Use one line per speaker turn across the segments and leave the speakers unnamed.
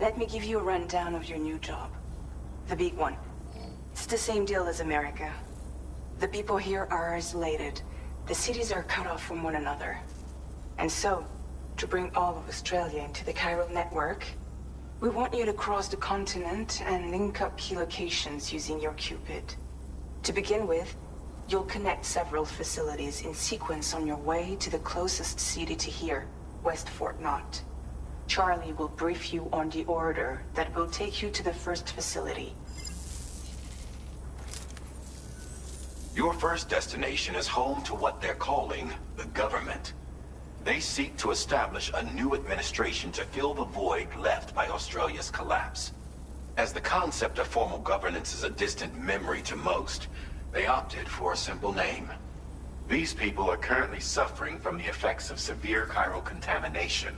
Let me give you a rundown of your new job. The big one. It's the same deal as America. The people here are isolated. The cities are cut off from one another. And so, to bring all of Australia into the chiral network, we want you to cross the continent and link up key locations using your Cupid. To begin with, you'll connect several facilities in sequence on your way to the closest city to here, West Fort Knott. Charlie will brief you on the order that will take you to the first facility.
Your first destination is home to what they're calling the government. They seek to establish a new administration to fill the void left by Australia's collapse. As the concept of formal governance is a distant memory to most, they opted for a simple name. These people are currently suffering from the effects of severe chiral contamination.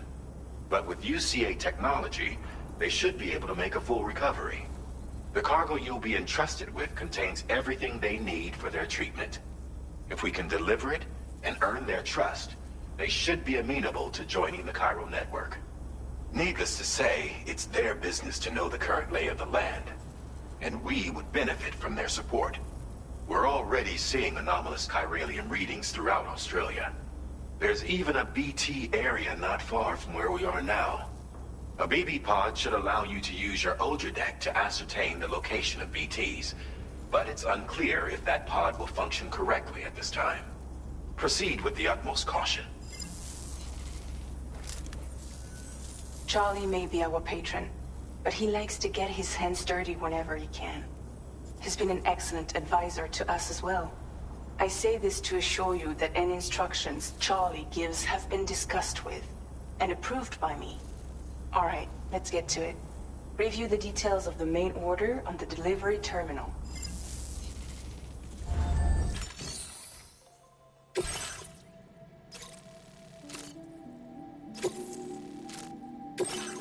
But with UCA technology, they should be able to make a full recovery. The cargo you'll be entrusted with contains everything they need for their treatment. If we can deliver it and earn their trust, they should be amenable to joining the chiral network. Needless to say, it's their business to know the current lay of the land, and we would benefit from their support. We're already seeing anomalous chiralium readings throughout Australia. There's even a BT area not far from where we are now. A BB pod should allow you to use your Ultra deck to ascertain the location of BTs, but it's unclear if that pod will function correctly at this time. Proceed with the utmost caution.
Charlie may be our patron, but he likes to get his hands dirty whenever he can. He's been an excellent advisor to us as well. I say this to assure you that any instructions Charlie gives have been discussed with and approved by me. All right, let's get to it. Review the details of the main order on the delivery terminal.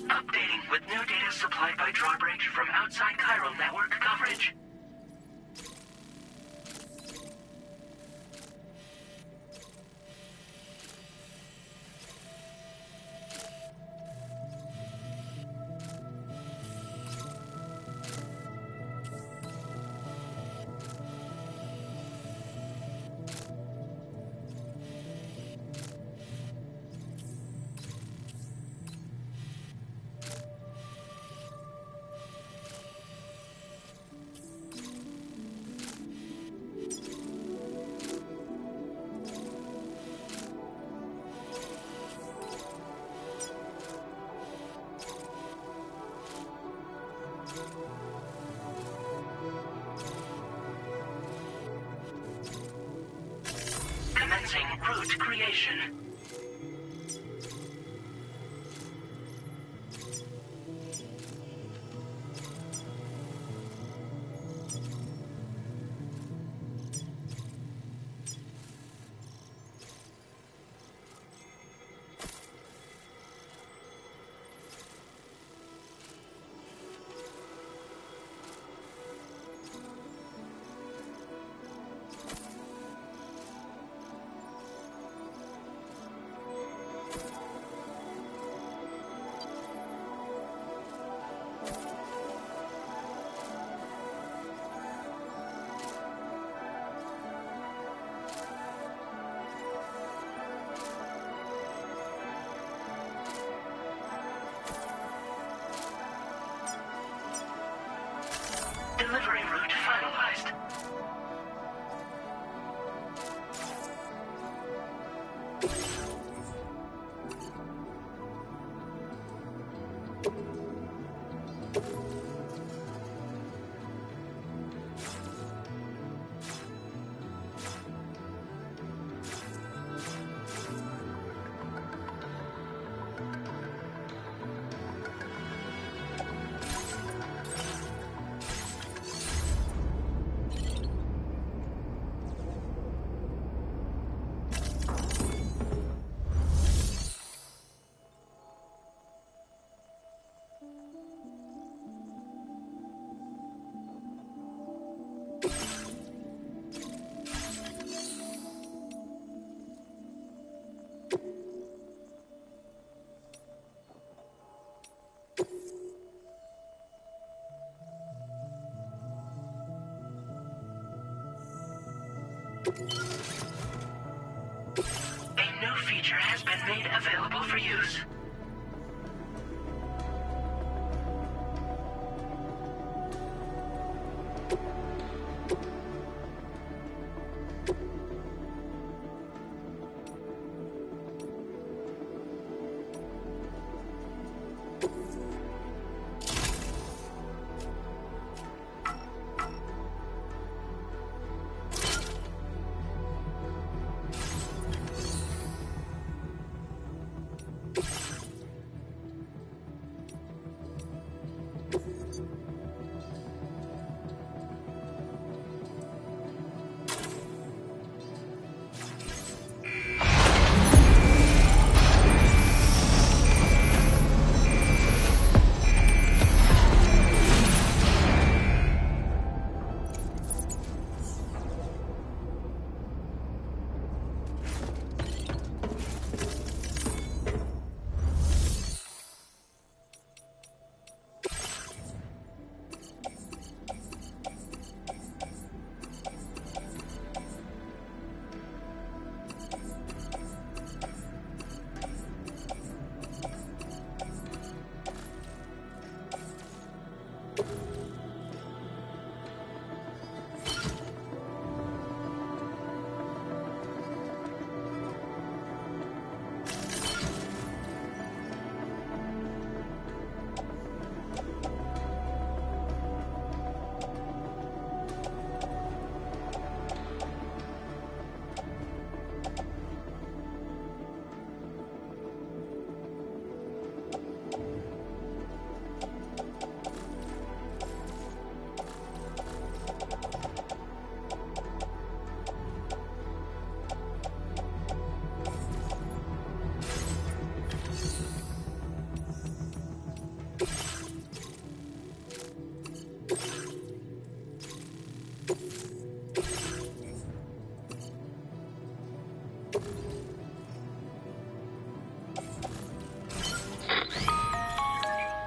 Updating with new data supplied by Drawbridge from outside chiral network coverage. Commencing route creation. Delivery route finalized. A new feature has been made available for use.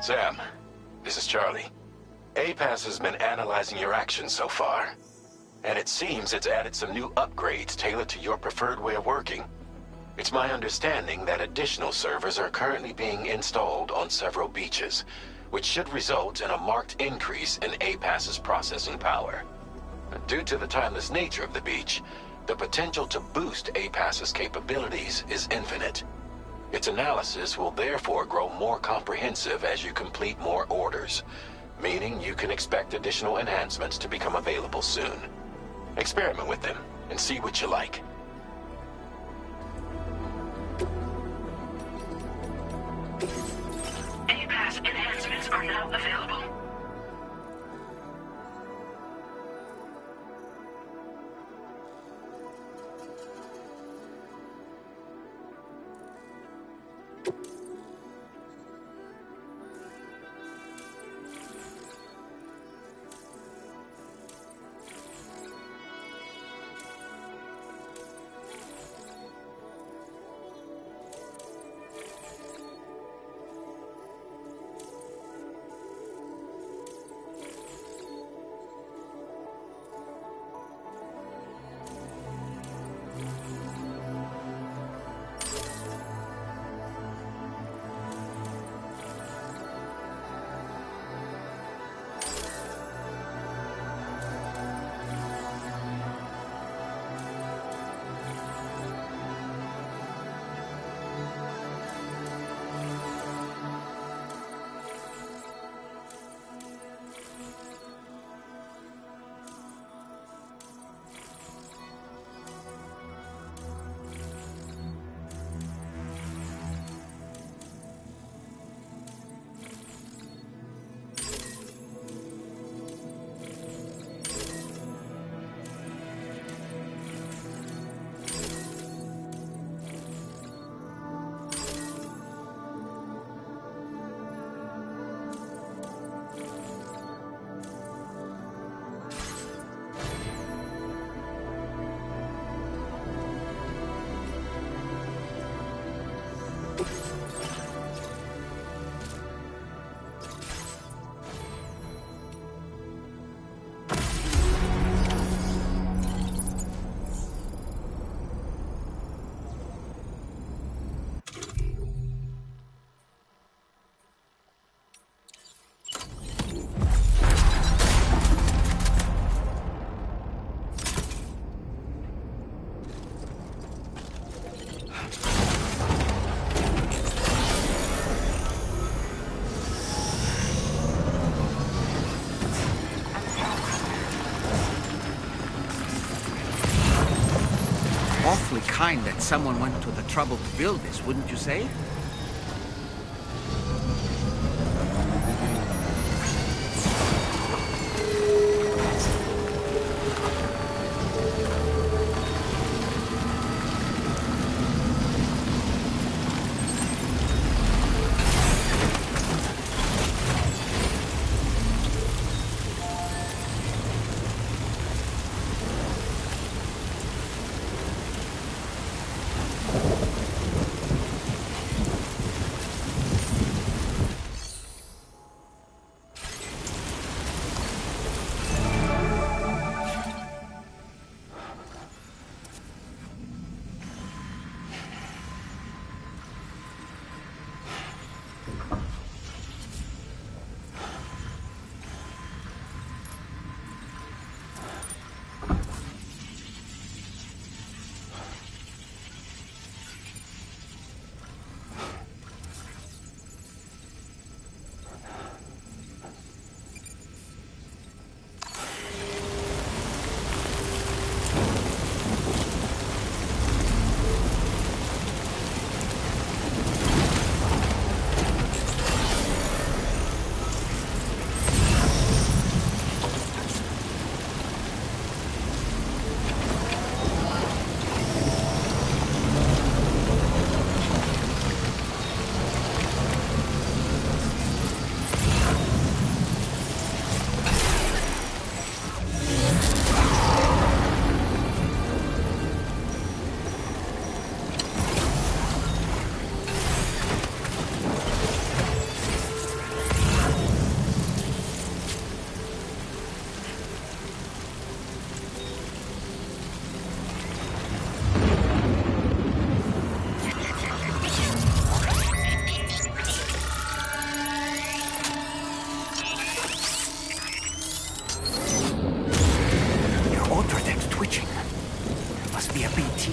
Sam, this is Charlie. APAS has been analyzing your actions so far, and it seems it's added some new upgrades tailored to your preferred way of working. It's my understanding that additional servers are currently being installed on several beaches, which should result in a marked increase in APAS's processing power. Due to the timeless nature of the beach, the potential to boost APAS's capabilities is infinite. Its analysis will therefore grow more comprehensive as you complete more orders, meaning you can expect additional enhancements to become available soon. Experiment with them and see what you like.
APAS enhancements are now available.
kind that someone went to the trouble to build this, wouldn't you say?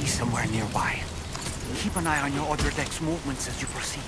Somewhere nearby. Keep an eye on your other deck's movements as you proceed.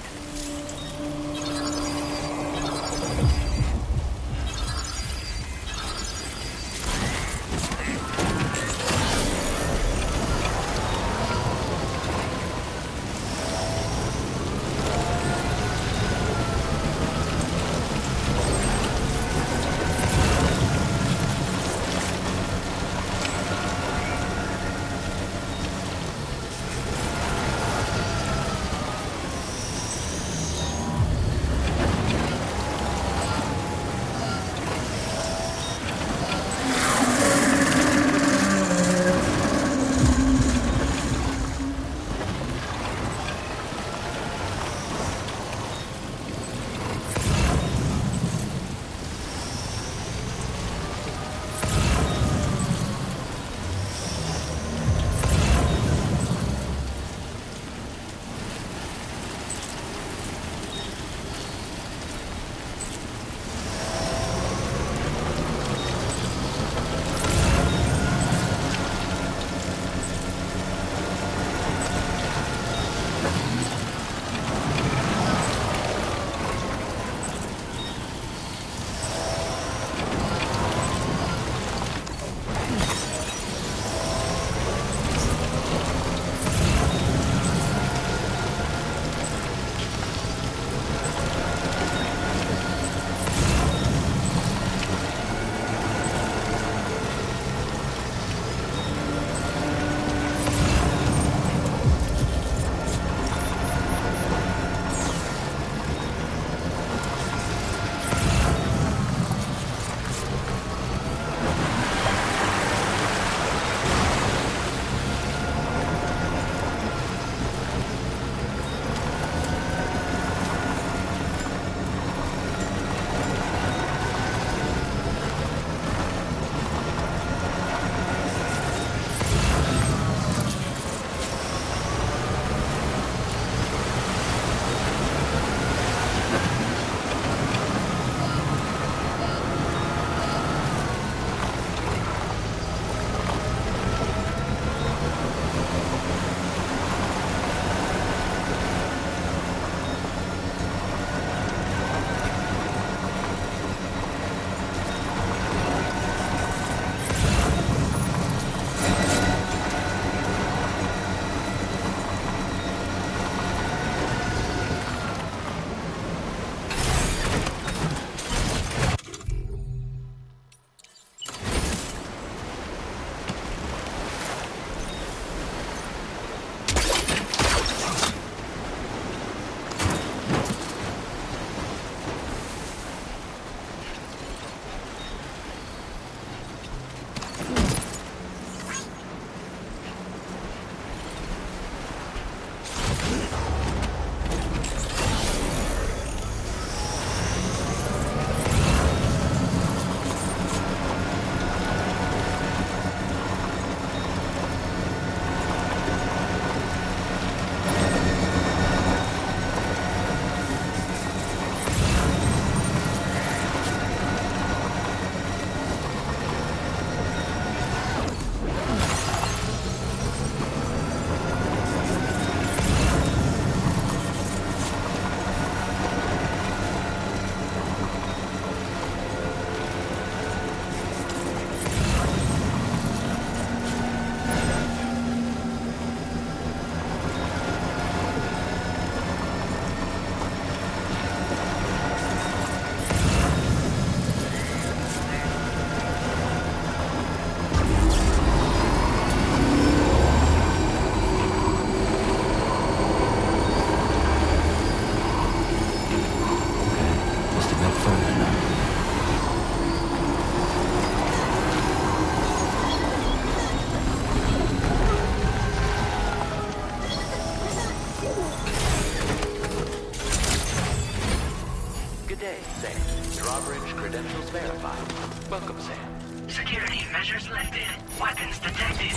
Credentials verified. Welcome, Sam.
Security measures lifted. Weapons detected.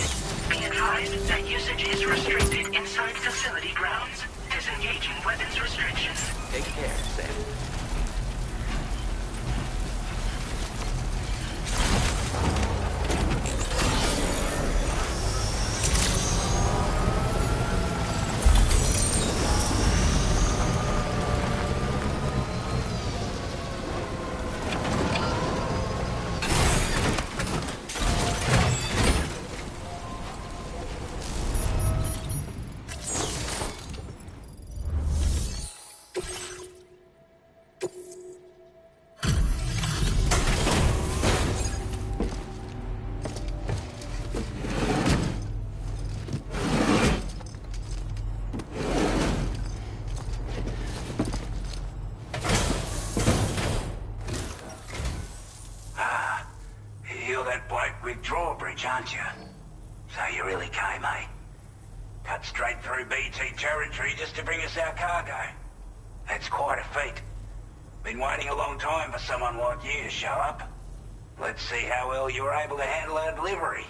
Be advised that usage is restricted inside facility grounds. Disengaging weapons restrictions.
Take care, Sam.
Aren't you? So you really came, eh? Cut straight through BT territory just to bring us our cargo. That's quite a feat. Been waiting a long time for someone like you to show up. Let's see how well you were able to handle our delivery.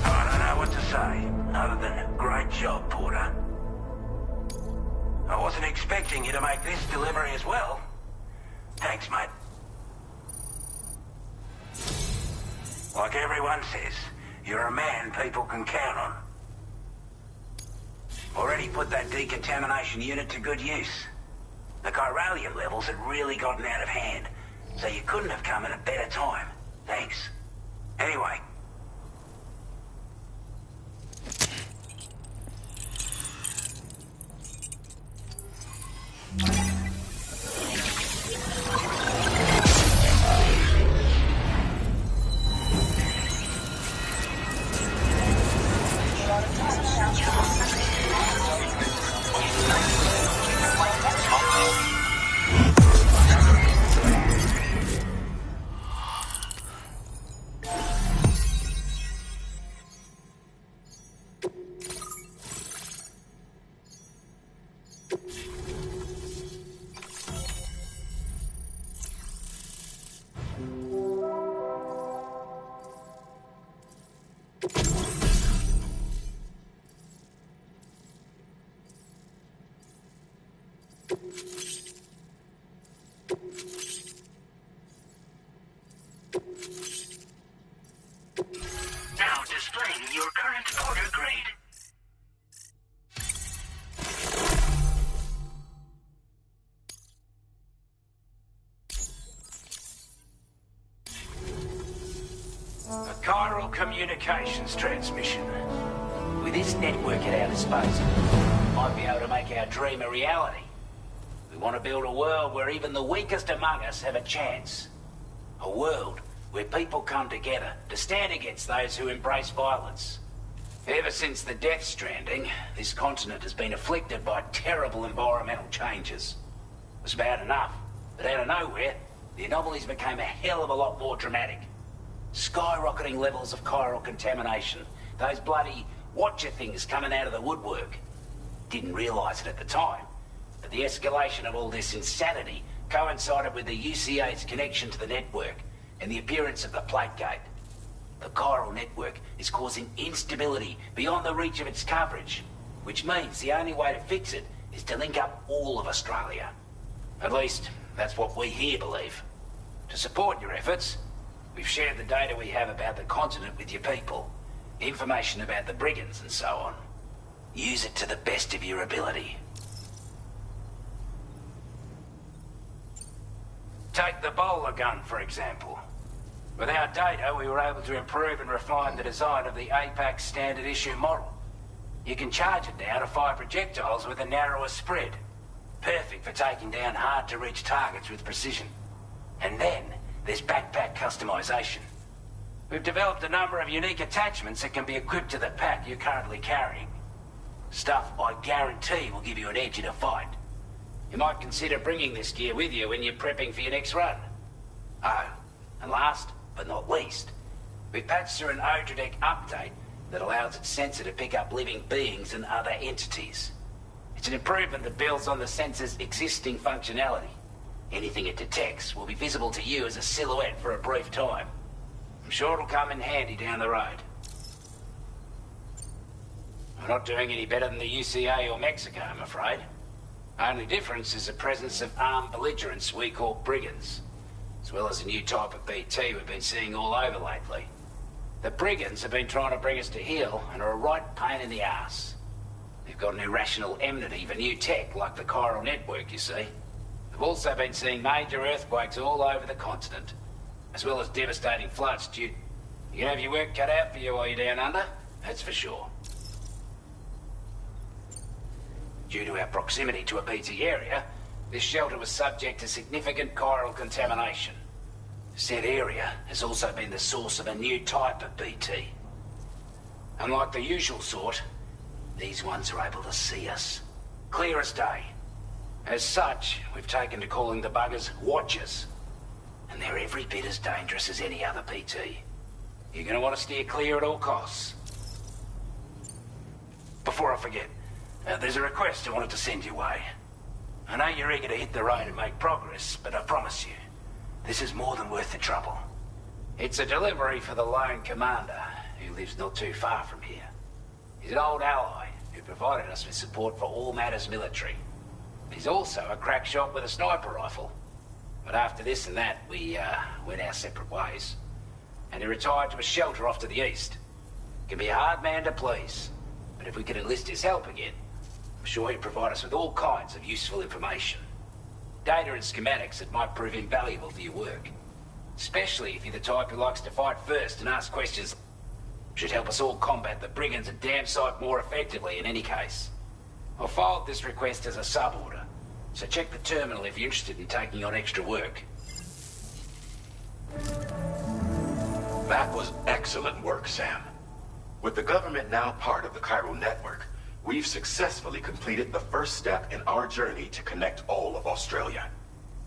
I don't know what to say, other than great job, Porter. I wasn't expecting you to make this delivery as well. Thanks, mate. Like everyone says, you're a man people can count on. Already put that decontamination unit to good use. The chiralium levels had really gotten out of hand, so you couldn't have come at a better time. Thanks. Anyway.
Now displaying your current Porter grade.
A chiral communications transmission. With this network at our disposal, we might be able to make our dream a reality. We want to build a world where even the weakest among us have a chance. A world where people come together to stand against those who embrace violence. Ever since the death stranding, this continent has been afflicted by terrible environmental changes. It was bad enough, but out of nowhere, the anomalies became a hell of a lot more dramatic. Skyrocketing levels of chiral contamination, those bloody watcher things coming out of the woodwork. Didn't realise it at the time, but the escalation of all this insanity coincided with the UCA's connection to the network and the appearance of the plate gate. The chiral network is causing instability beyond the reach of its coverage, which means the only way to fix it is to link up all of Australia. At least, that's what we here believe. To support your efforts, we've shared the data we have about the continent with your people, information about the brigands and so on. Use it to the best of your ability. Take the bowler gun, for example. With our data, we were able to improve and refine the design of the APAC standard issue model. You can charge it now to fire projectiles with a narrower spread. Perfect for taking down hard-to-reach targets with precision. And then, there's backpack customization. We've developed a number of unique attachments that can be equipped to the pack you're currently carrying. Stuff I guarantee will give you an edge in a fight. You might consider bringing this gear with you when you're prepping for your next run. Oh, and last but not least, we patched through an Odradek update that allows its sensor to pick up living beings and other entities. It's an improvement that builds on the sensor's existing functionality. Anything it detects will be visible to you as a silhouette for a brief time. I'm sure it'll come in handy down the road. We're not doing any better than the UCA or Mexico, I'm afraid. Only difference is the presence of armed belligerents we call brigands, as well as a new type of BT we've been seeing all over lately. The brigands have been trying to bring us to heel and are a right pain in the ass. They've got an irrational enmity for new tech like the chiral network, you see. We've also been seeing major earthquakes all over the continent, as well as devastating floods due... You can have your work cut out for you while you're down under, that's for sure. Due to our proximity to a BT area, this shelter was subject to significant chiral contamination. Said area has also been the source of a new type of BT. Unlike the usual sort, these ones are able to see us. Clear as day. As such, we've taken to calling the buggers Watchers. And they're every bit as dangerous as any other BT. You're gonna want to steer clear at all costs. Before I forget, there's a request I wanted to send your way. I know you're eager to hit the road and make progress, but I promise you, this is more than worth the trouble. It's a delivery for the lone commander, who lives not too far from here. He's an old ally who provided us with support for all matters military. He's also a crack shot with a sniper rifle. But after this and that, we went our separate ways. And he retired to a shelter off to the east. Can be a hard man to please, but if we could enlist his help again, I'm sure he'd provide us with all kinds of useful information. Data and schematics that might prove invaluable for your work. Especially if you're the type who likes to fight first and ask questions. Should help us all combat the brigands a damn sight more effectively in any case. I'll filed this request as a sub-order, so check the terminal if you're interested in taking on extra work.
That was excellent work, Sam. With the government now part of the chiral network, we've successfully completed the first step in our journey to connect all of Australia.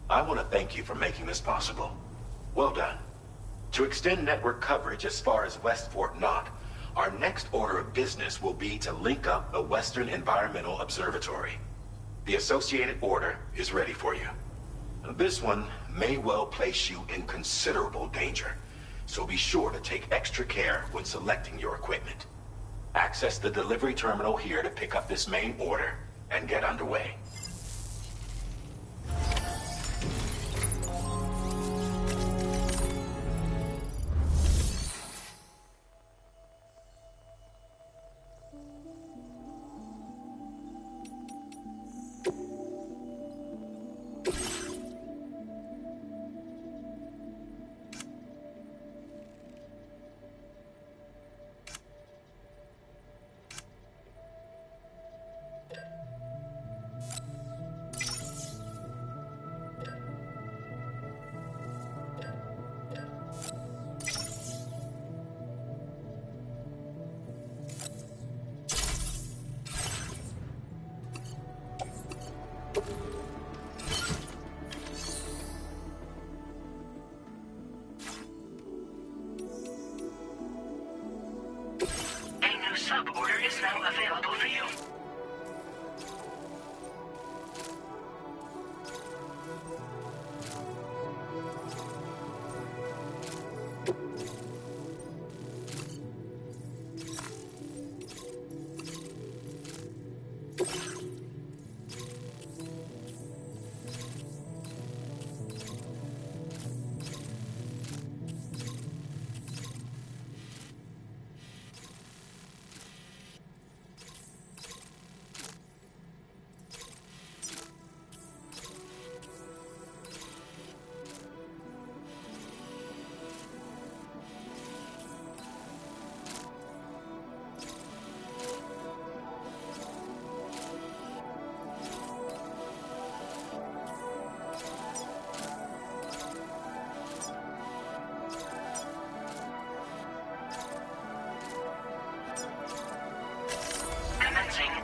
I want to thank you for making this possible. Well done. To extend network coverage as far as West Fort Knott, our next order of business will be to link up the Western Environmental Observatory. The associated order is ready for you. This one may well place you in considerable danger, so be sure to take extra care when selecting your equipment. Access the delivery terminal here to pick up this main order and get underway.
Sub-order is now available for you.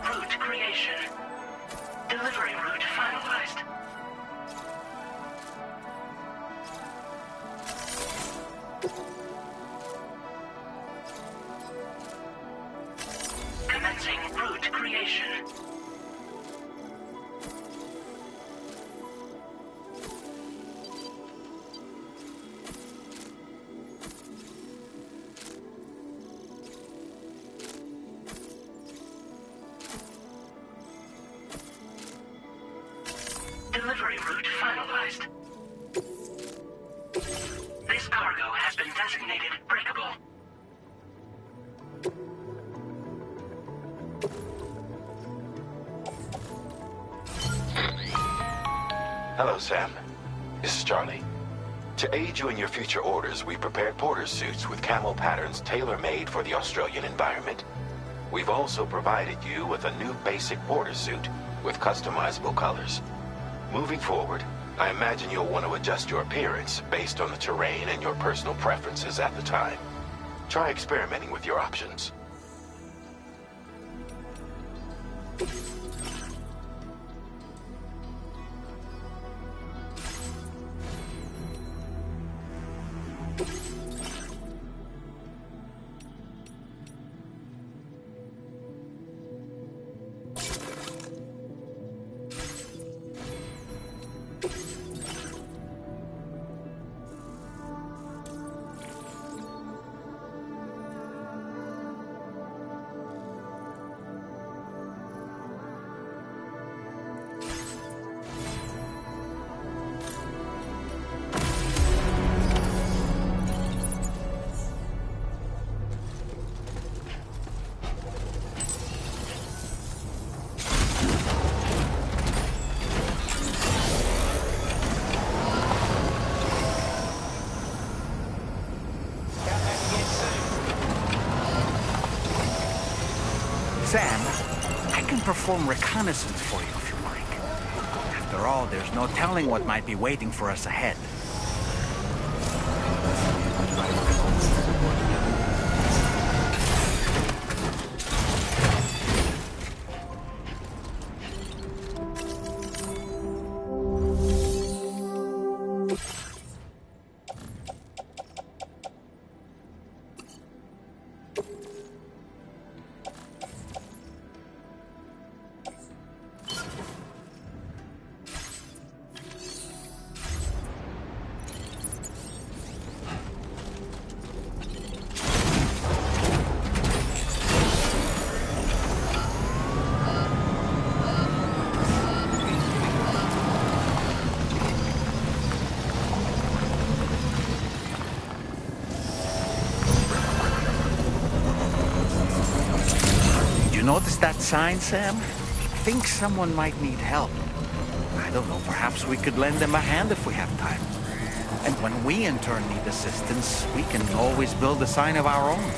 Route creation. Delivery route finalized. delivery route finalized. This cargo has been designated breakable.
Hello, Sam. This is Charlie. To aid you in your future orders, we prepared porter suits with camo patterns tailor-made for the Australian environment. We've also provided you with a new basic porter suit with customizable colors. Moving forward, I imagine you'll want to adjust your appearance based on the terrain and your personal preferences at the time. Try experimenting with your options.
Sam, I can perform reconnaissance for you if you like. After all, there's no telling what might be waiting for us ahead. You notice that sign, Sam? I think someone might need help. I don't know, perhaps we could lend them a hand if we have time. And when we in turn need assistance, we can always build a sign of our own.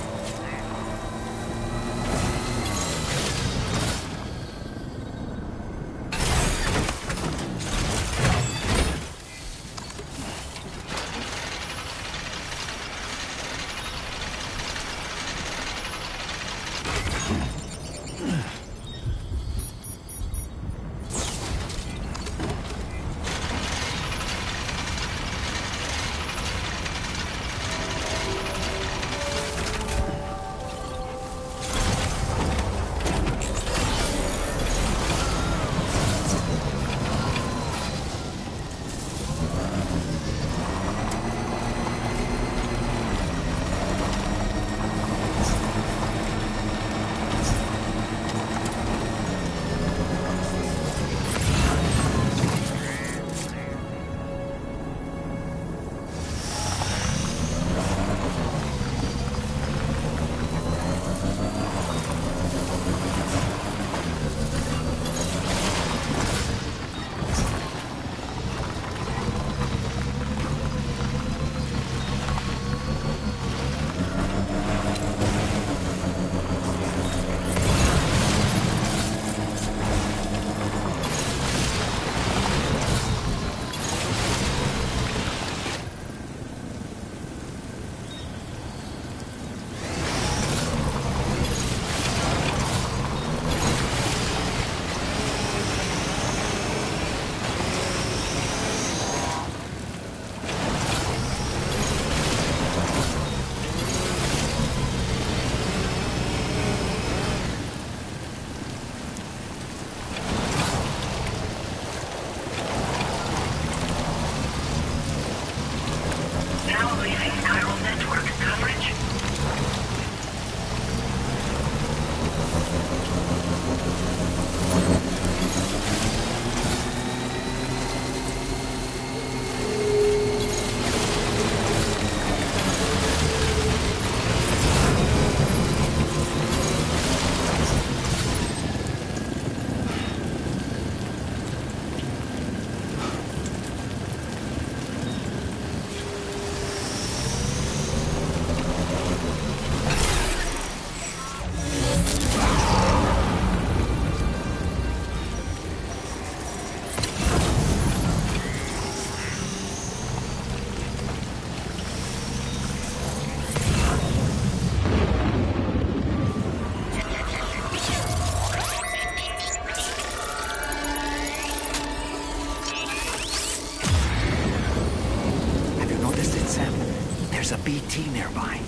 BT nearby.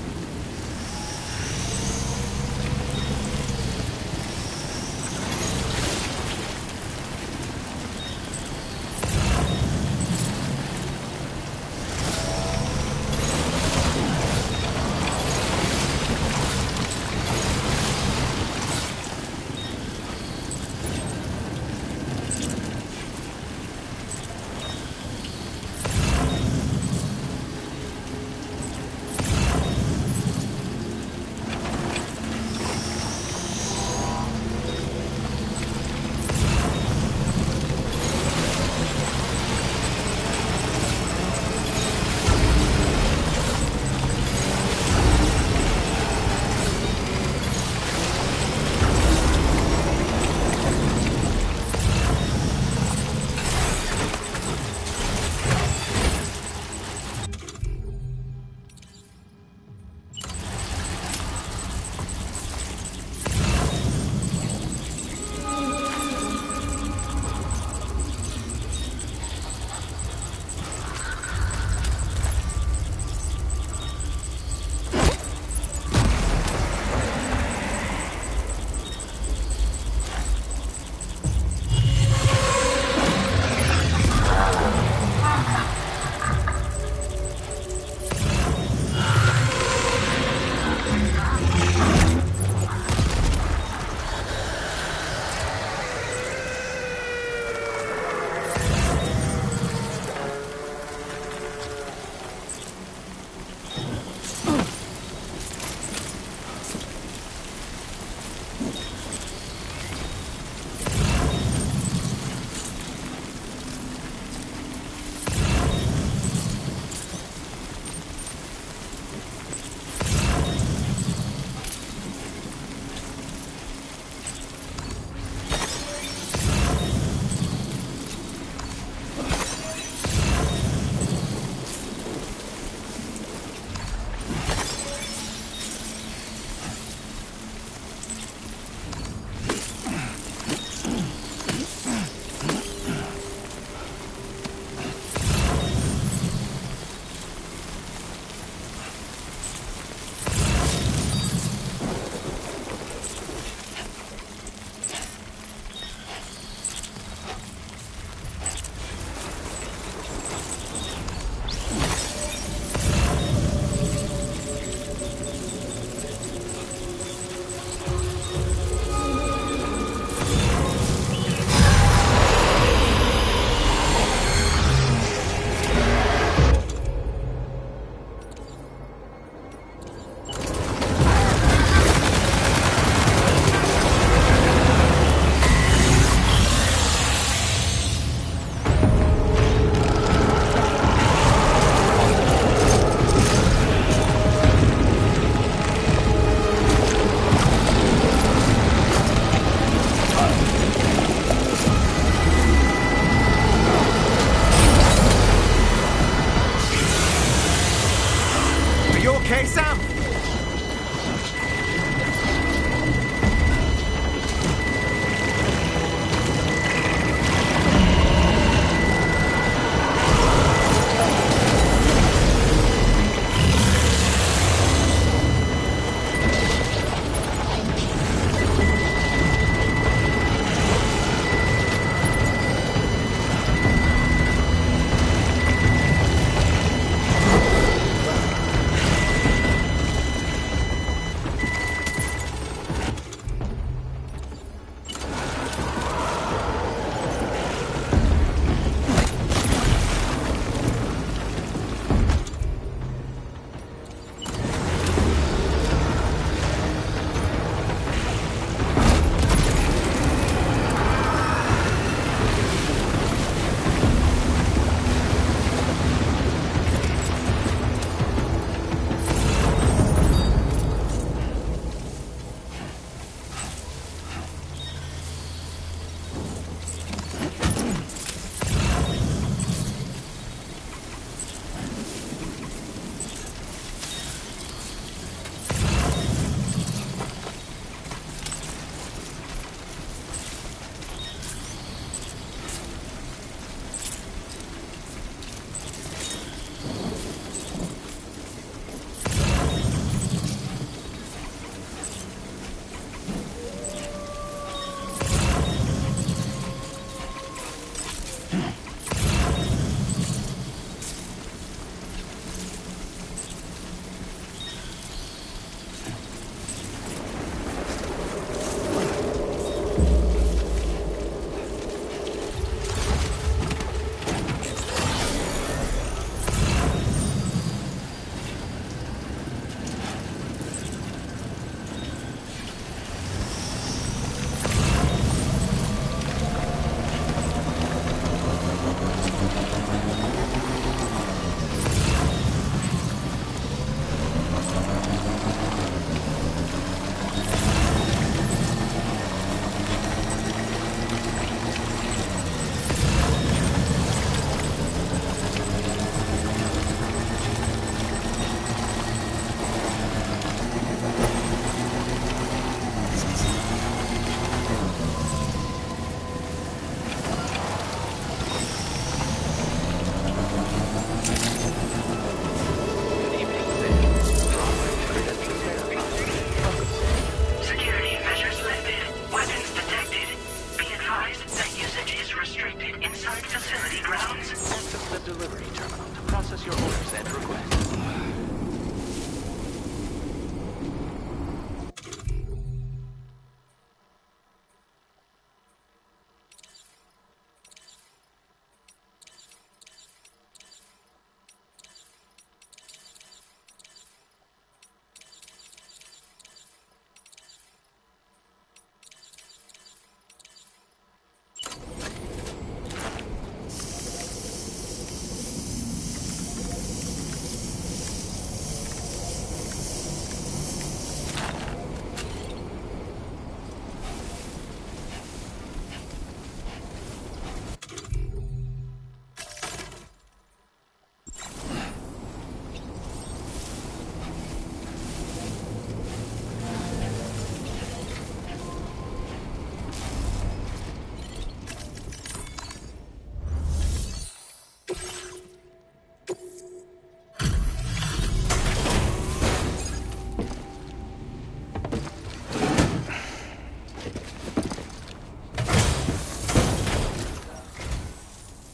inside facility grounds.
Access the delivery terminal to process your orders and requests.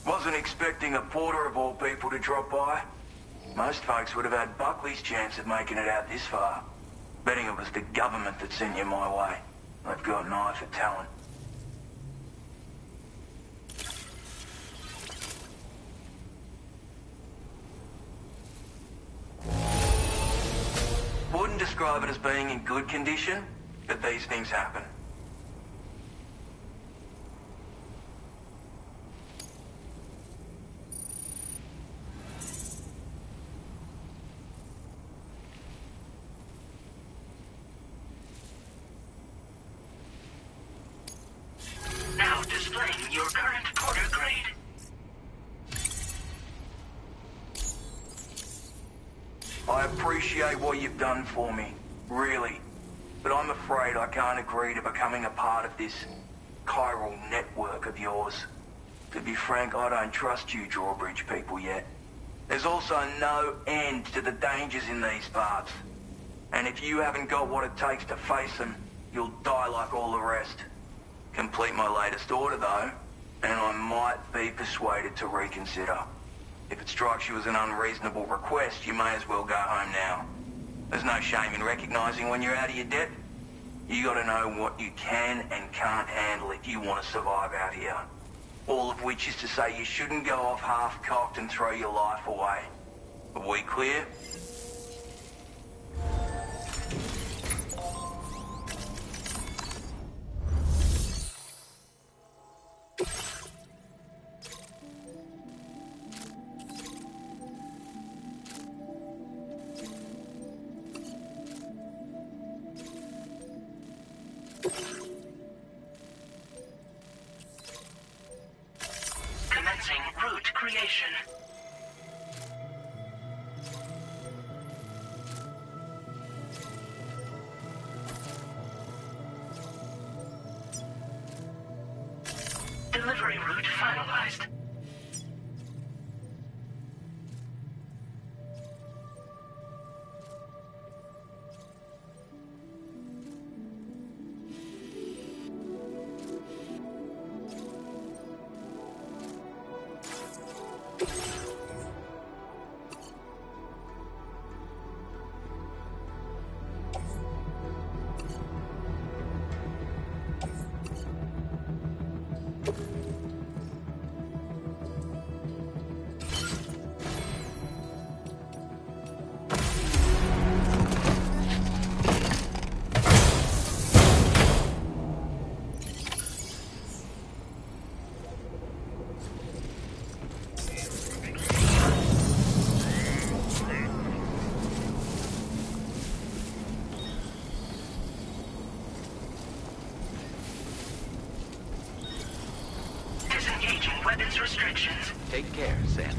Wasn't expecting a porter of all people to drop by. Most folks would have had Buckley's chance of making it out this far. Betting it was the government that sent you my way. They've got an eye for talent. Wouldn't describe it as being in good condition, but these things happen.
Now displaying your current porter grade.
I appreciate what you've done for me, really. But I'm afraid I can't agree to becoming a part of this chiral network of yours. To be frank, I don't trust you drawbridge people yet. There's also no end to the dangers in these parts. And if you haven't got what it takes to face them, you'll die like all the rest. Complete my latest order, though, and I might be persuaded to reconsider. If it strikes you as an unreasonable request, you may as well go home now. There's no shame in recognizing when you're out of your depth. You gotta know what you can and can't handle if you want to survive out here. All of which is to say you shouldn't go off half-cocked and throw your life away. Are we clear?
Commencing route creation. Delivery route finalized. Disengaging weapons restrictions.
Take care, Sam.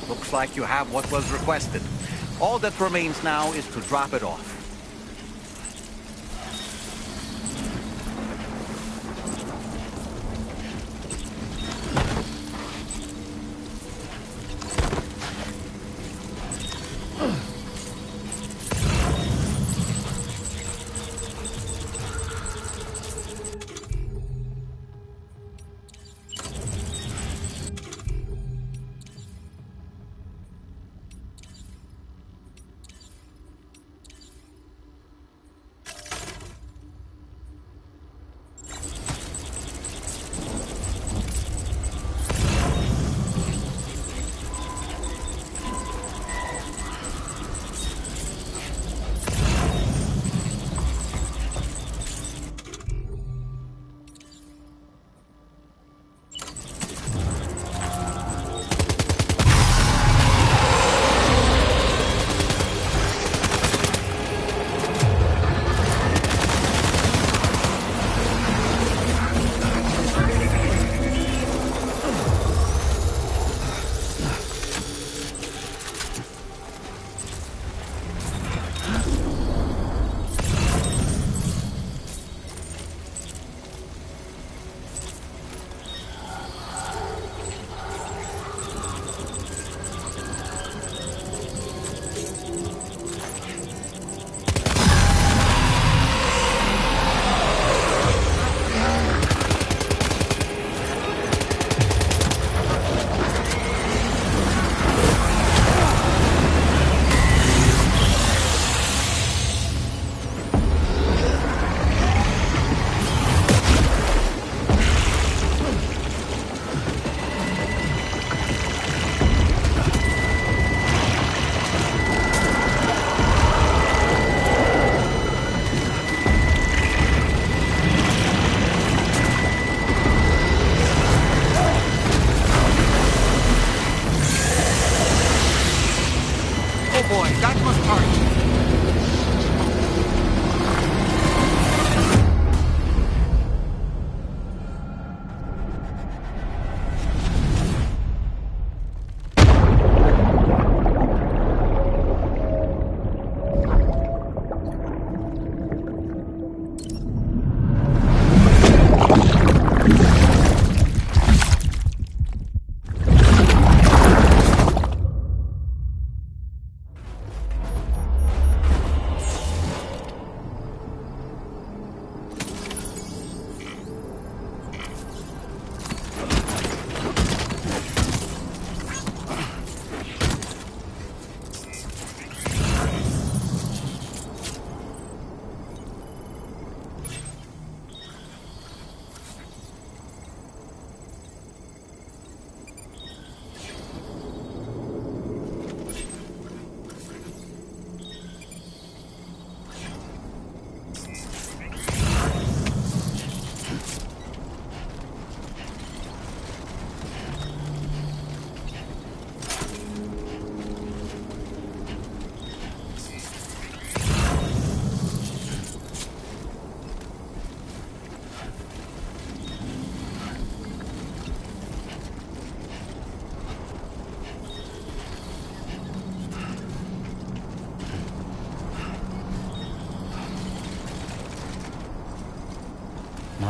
Looks like you have what was requested. All that remains now is to drop it off.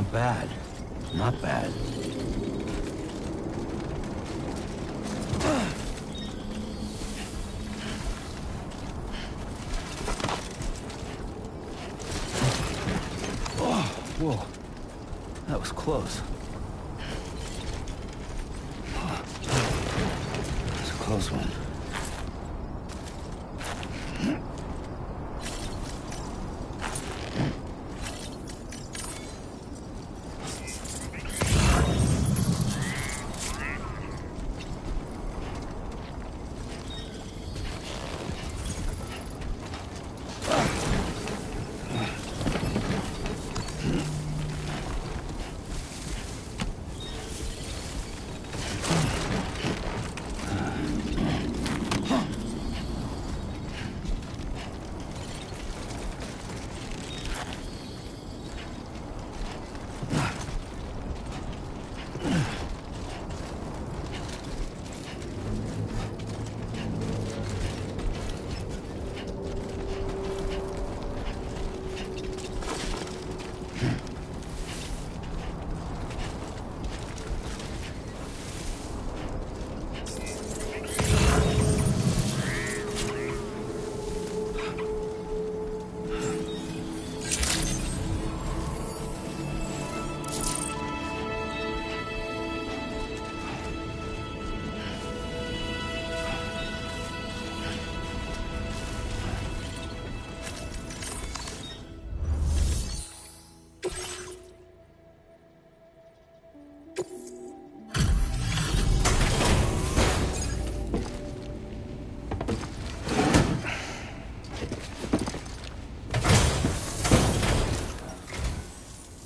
Not bad. Not bad. Oh, whoa. That was close. That's a close one.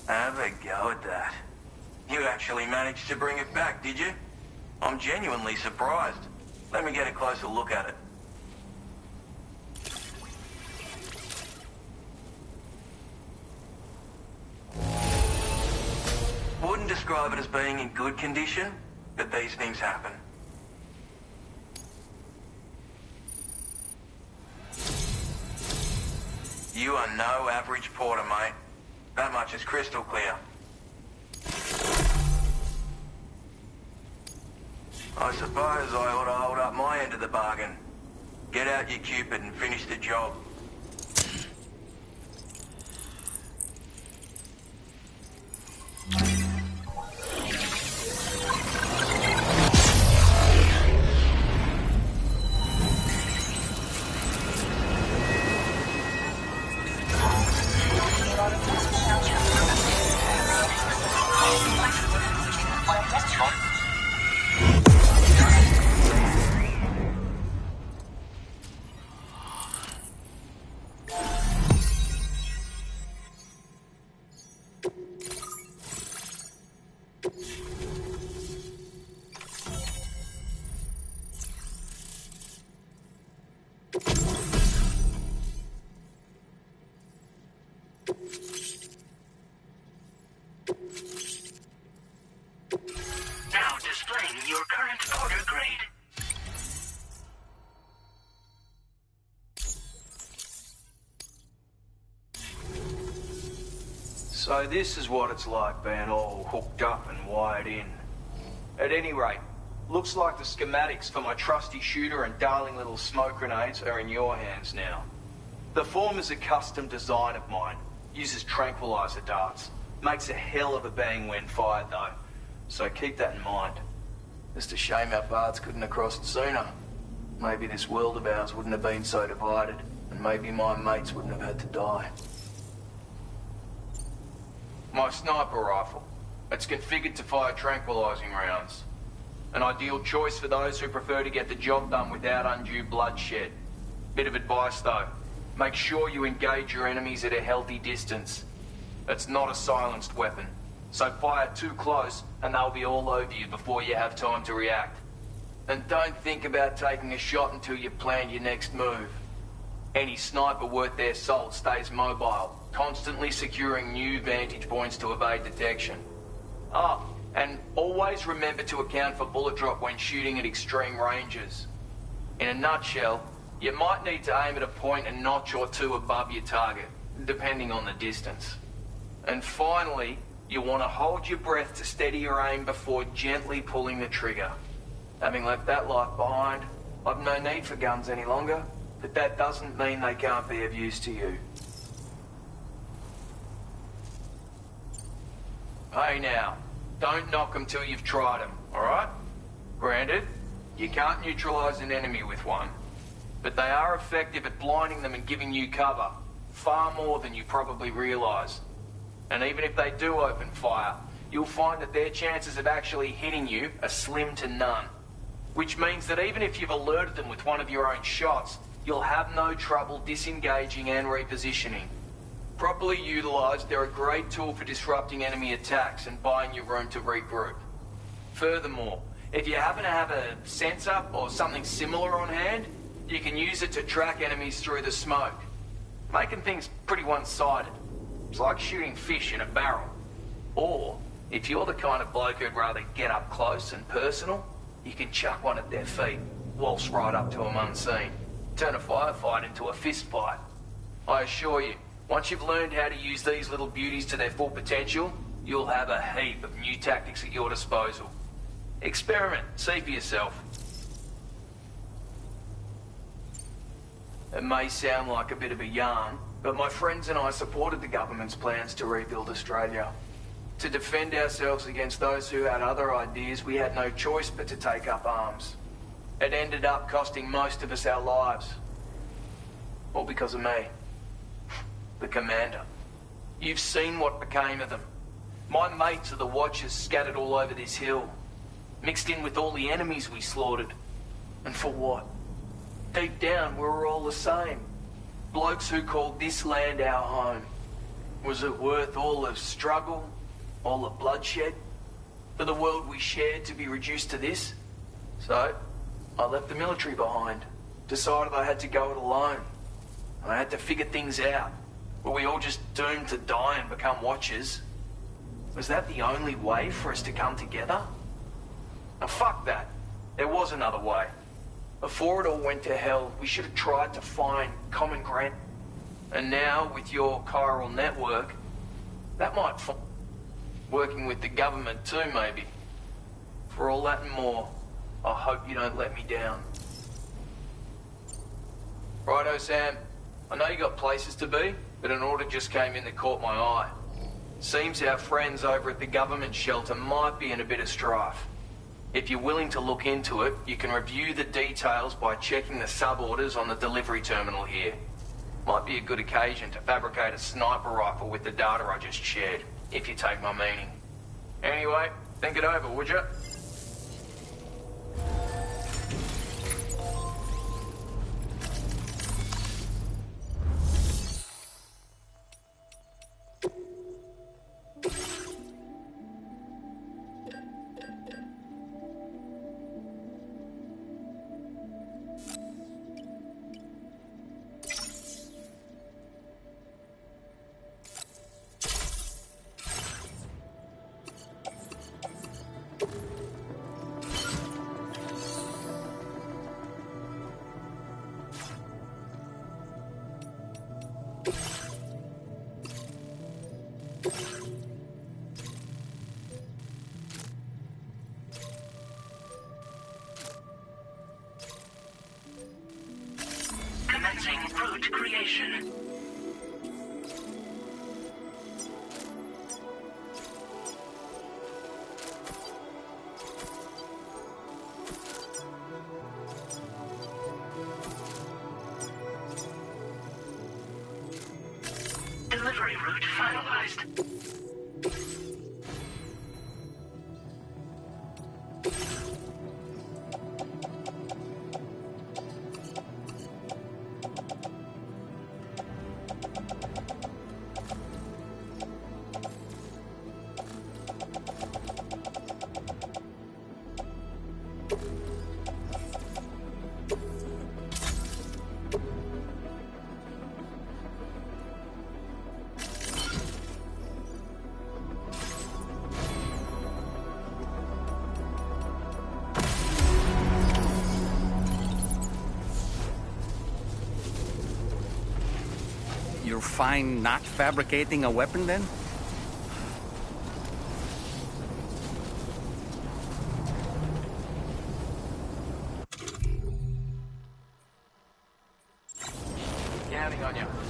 Have a go at that. You actually managed to bring it back, did you? I'm genuinely surprised. Let me get a closer look at it. Wouldn't describe it as being in good condition, but these things happen. You are no average porter, mate. That much is crystal clear. I suppose I ought to hold up my end of the bargain. Get out your Cupid and finish the job.
Now displaying your current porter grade.
So this is what it's like being all hooked up and wired in. At any rate, looks like the schematics for my trusty shooter and darling little smoke grenades are in your hands now. The form is a custom design of mine. Uses tranquilizer darts. Makes a hell of a bang when fired though. So keep that in mind. Just a shame our paths couldn't have crossed sooner. Maybe this world of ours wouldn't have been so divided, and maybe my mates wouldn't have had to die. My sniper rifle. It's configured to fire tranquilizing rounds. An ideal choice for those who prefer to get the job done without undue bloodshed. Bit of advice though. Make sure you engage your enemies at a healthy distance. It's not a silenced weapon, so fire too close and they'll be all over you before you have time to react. And don't think about taking a shot until you've planned your next move. Any sniper worth their salt stays mobile, constantly securing new vantage points to evade detection. Ah, and always remember to account for bullet drop when shooting at extreme ranges. In a nutshell, you might need to aim at a point a notch or two above your target, depending on the distance. And finally, You want to hold your breath to steady your aim before gently pulling the trigger. Having left that life behind, I've no need for guns any longer, but that doesn't mean they can't be of use to you. Hey now, don't knock them till you've tried them, alright? Granted, you can't neutralize an enemy with one, but they are effective at blinding them and giving you cover, far more than you probably realize. And even if they do open fire, you'll find that their chances of actually hitting you are slim to none. Which means that even if you've alerted them with one of your own shots, you'll have no trouble disengaging and repositioning. Properly utilized, they're a great tool for disrupting enemy attacks and buying you room to regroup. Furthermore, if you happen to have a sensor or something similar on hand, you can use it to track enemies through the smoke, making things pretty one-sided. It's like shooting fish in a barrel. Or, if you're the kind of bloke who'd rather get up close and personal, you can chuck one at their feet, waltz right up to them unseen, turn a firefight into a fist fight. I assure you, once you've learned how to use these little beauties to their full potential, you'll have a heap of new tactics at your disposal. Experiment, see for yourself. It may sound like a bit of a yarn, but my friends and I supported the government's plans to rebuild Australia. To defend ourselves against those who had other ideas, we had no choice but to take up arms. It ended up costing most of us our lives. All because of me. The commander. You've seen what became of them. My mates are the Watchers scattered all over this hill, mixed in with all the enemies we slaughtered. And for what? Deep down, we were all the same. Blokes who called this land our home. Was it worth all the struggle, all the bloodshed, for the world we shared to be reduced to this? So, I left the military behind, decided I had to go it alone. I had to figure things out. Were we all just doomed to die and become Watchers? Was that the only way for us to come together? Now fuck that. There was another way. Before it all went to hell, we should have tried to find common ground. And now, with your chiral network, that might working with the government too, maybe. For all that and more, I hope you don't let me down. Righto, Sam. I know you got places to be, but an order just came in that caught my eye. Seems our friends over at the government shelter might be in a bit of strife. If you're willing to look into it, you can review the details by checking the sub-orders on the delivery terminal here. Might be a good occasion to fabricate a sniper rifle with the data I just shared, if you take my meaning. Anyway, think it over, would you?
Commencing root creation. Delivery route finalized.
You're fine not fabricating a weapon then?
counting on you.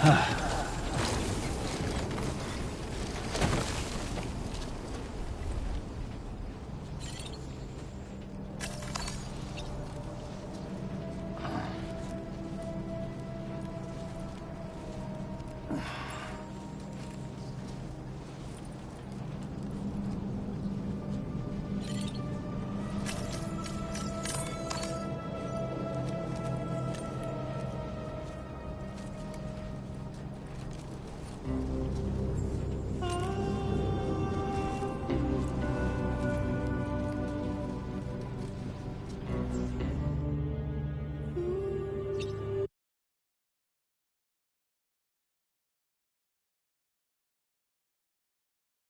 Ah.